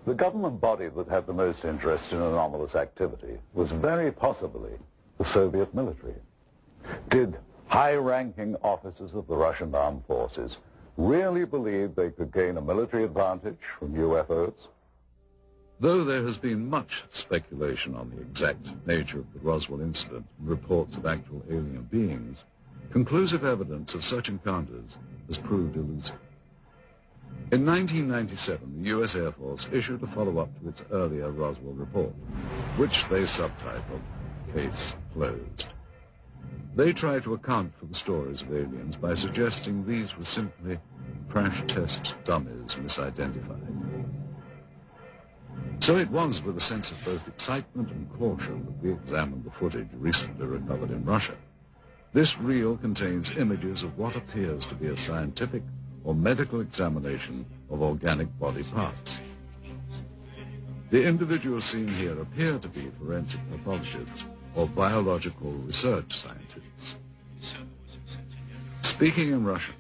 The government body that had the most interest in anomalous activity was very possibly the Soviet military. Did high-ranking officers of the Russian armed forces really believe they could gain a military advantage from UFOs? Though there has been much speculation on the exact nature of the Roswell incident and reports of actual alien beings, conclusive evidence of such encounters has proved elusive. In 1997, the U.S. Air Force issued a follow-up to its earlier Roswell report, which they subtitled Case Closed. They tried to account for the stories of aliens by suggesting these were simply crash test dummies misidentified. So it was with a sense of both excitement and caution that we examined the footage recently recovered in Russia. This reel contains images of what appears to be a scientific or medical examination of organic body parts. The individuals seen here appear to be forensic pathologists or biological research scientists. Speaking in Russian,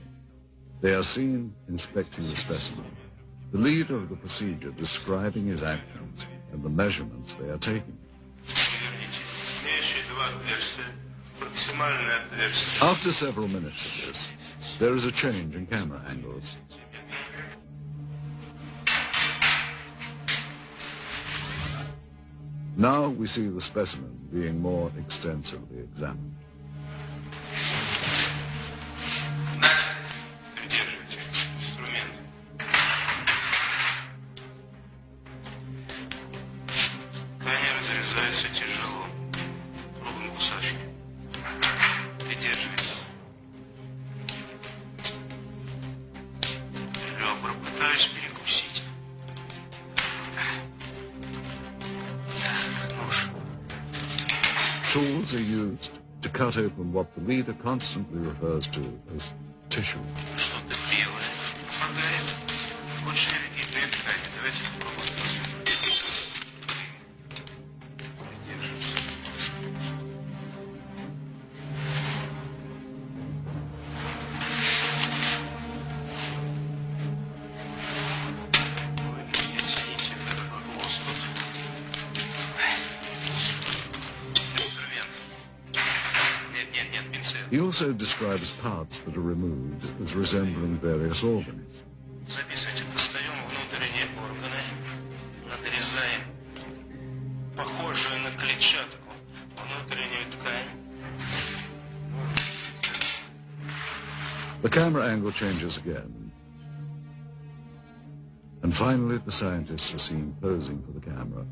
they are seen inspecting the specimen, the leader of the procedure describing his actions and the measurements they are taking. After several minutes of this, there is a change in camera angles. Now we see the specimen being more extensively examined. Tools are used to cut open what the leader constantly refers to as tissue. He also describes parts that are removed as resembling various organs. The camera angle changes again. And finally, the scientists are seen posing for the camera,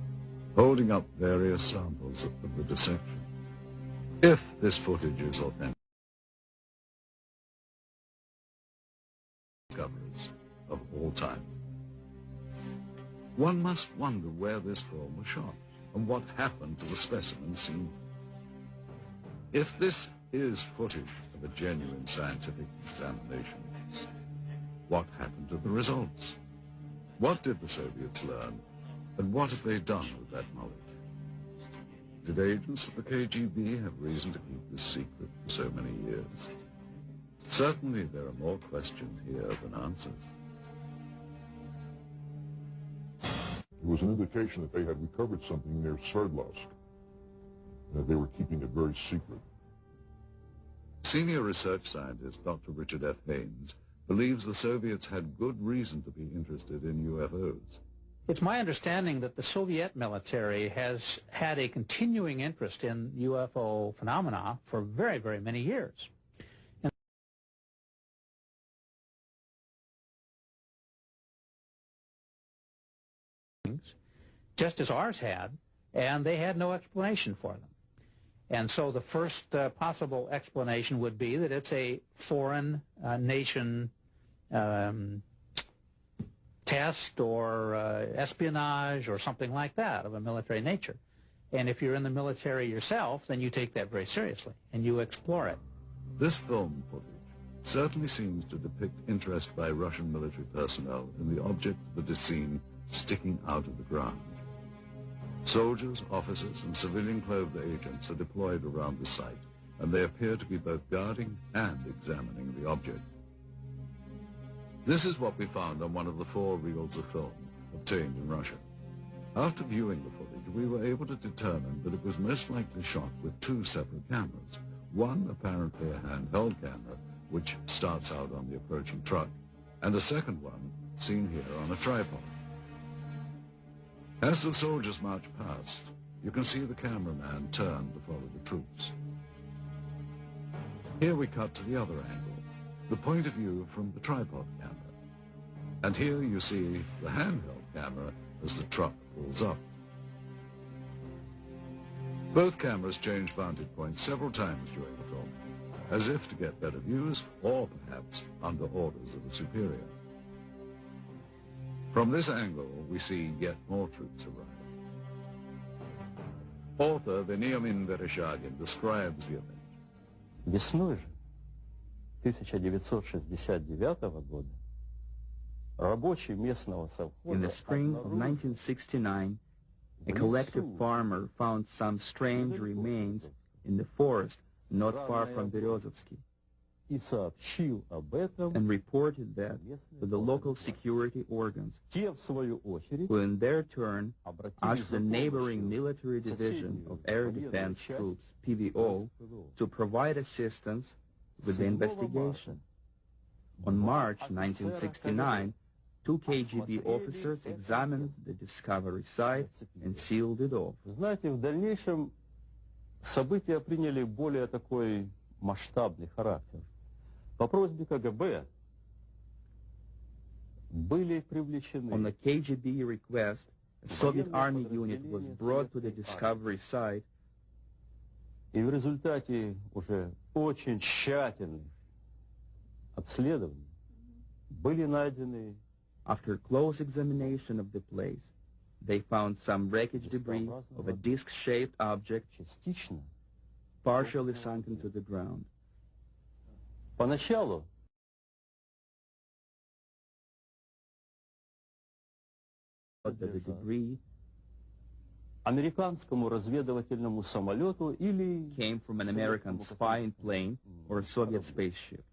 holding up various samples of the dissection. If this footage is authentic, discoveries of all time. One must wonder where this film was shot and what happened to the specimen seen. If this is footage of a genuine scientific examination, what happened to the results? What did the Soviets learn, and what have they done with that knowledge? Did agents of the KGB have reason to keep this secret for so many years? Certainly there are more questions here than answers. It was an indication that they had recovered something near Sverdlovsk, and that they were keeping it very secret. Senior research scientist Dr. Richard F. Haynes believes the Soviets had good reason to be interested in UFOs. It's my understanding that the Soviet military has had a continuing interest in UFO phenomena for very, very many years. Just as ours had, and they had no explanation for them. And so the first possible explanation would be that it's a foreign nation test or espionage or something like that of a military nature. And if you're in the military yourself, then you take that very seriously and you explore it. This film footage certainly seems to depict interest by Russian military personnel in the object that is seen sticking out of the ground. Soldiers, officers, and civilian-clothed agents are deployed around the site, and they appear to be both guarding and examining the object. This is what we found on one of the 4 reels of film obtained in Russia. After viewing the footage, we were able to determine that it was most likely shot with 2 separate cameras. One apparently a handheld camera, which starts out on the approaching truck, and a second one seen here on a tripod. As the soldiers march past, you can see the cameraman turn to follow the troops. Here we cut to the other angle, the point of view from the tripod camera. And here you see the handheld camera as the truck pulls up. Both cameras change vantage points several times during the film, as if to get better views or perhaps under orders of a superior. From this angle, we see yet more troops arrive. Author Veniamin Vereshchagin describes the event. Весной же 1969 года рабочий местного совхоза In the spring of 1969, a collective farmer found some strange remains in the forest not far from Berezovsky и сообщил об этом, and reported that to the local security organs, те в свою очередь who in their turn обратились asked the за neighboring помощью military division of Air соседнюю Defense часть Troops, PVO, to provide assistance with the 7 investigation. On March 1969, 2 KGB officers examined the discovery site and sealed it off. Вы знаете, в дальнейшем события приняли более такой масштабный характер. По просьбе КГБ были привлечены On the KGB request, a Soviet Army unit was brought to the discovery site, и в результате уже очень тщательных обследований были найдены After close examination of the place, they found some wreckage debris of a disc-shaped object частично. partially sunken to the ground. Поначалу But the debris американскому разведывательному самолету или came from an American spying plane or a Soviet spaceship.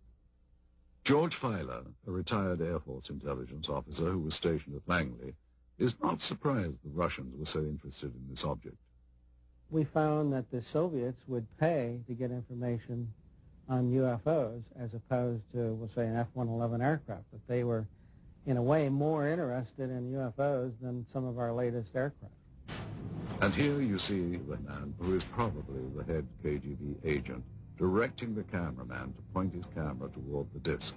George Filer, a retired Air Force intelligence officer who was stationed at Langley, is not surprised the Russians were so interested in this object. We found that the Soviets would pay to get information on UFOs as opposed to, we'll say, an F-111 aircraft, that they were, in a way, more interested in UFOs than some of our latest aircraft. And here you see the man who is probably the head KGB agent directing the cameraman to point his camera toward the disc.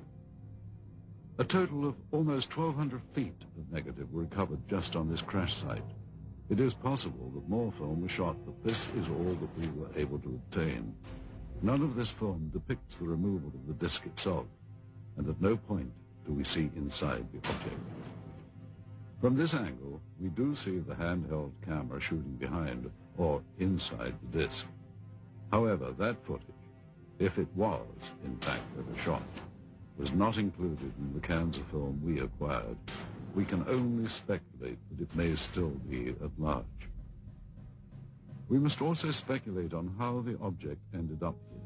A total of almost 1,200 feet of negative were recovered just on this crash site. It is possible that more film was shot, but this is all that we were able to obtain. None of this film depicts the removal of the disc itself, and at no point do we see inside the object. From this angle, we do see the handheld camera shooting behind or inside the disc. However, that footage, if it was, in fact, ever shot, was not included in the cans of film we acquired. We can only speculate that it may still be at large. We must also speculate on how the object ended up here.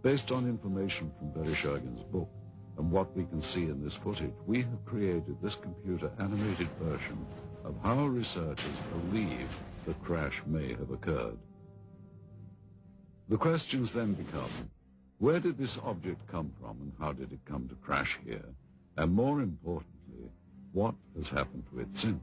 Based on information from Vereshchagin's book and what we can see in this footage, we have created this computer-animated version of how researchers believe the crash may have occurred. The questions then become, where did this object come from and how did it come to crash here? And more importantly, what has happened to it since?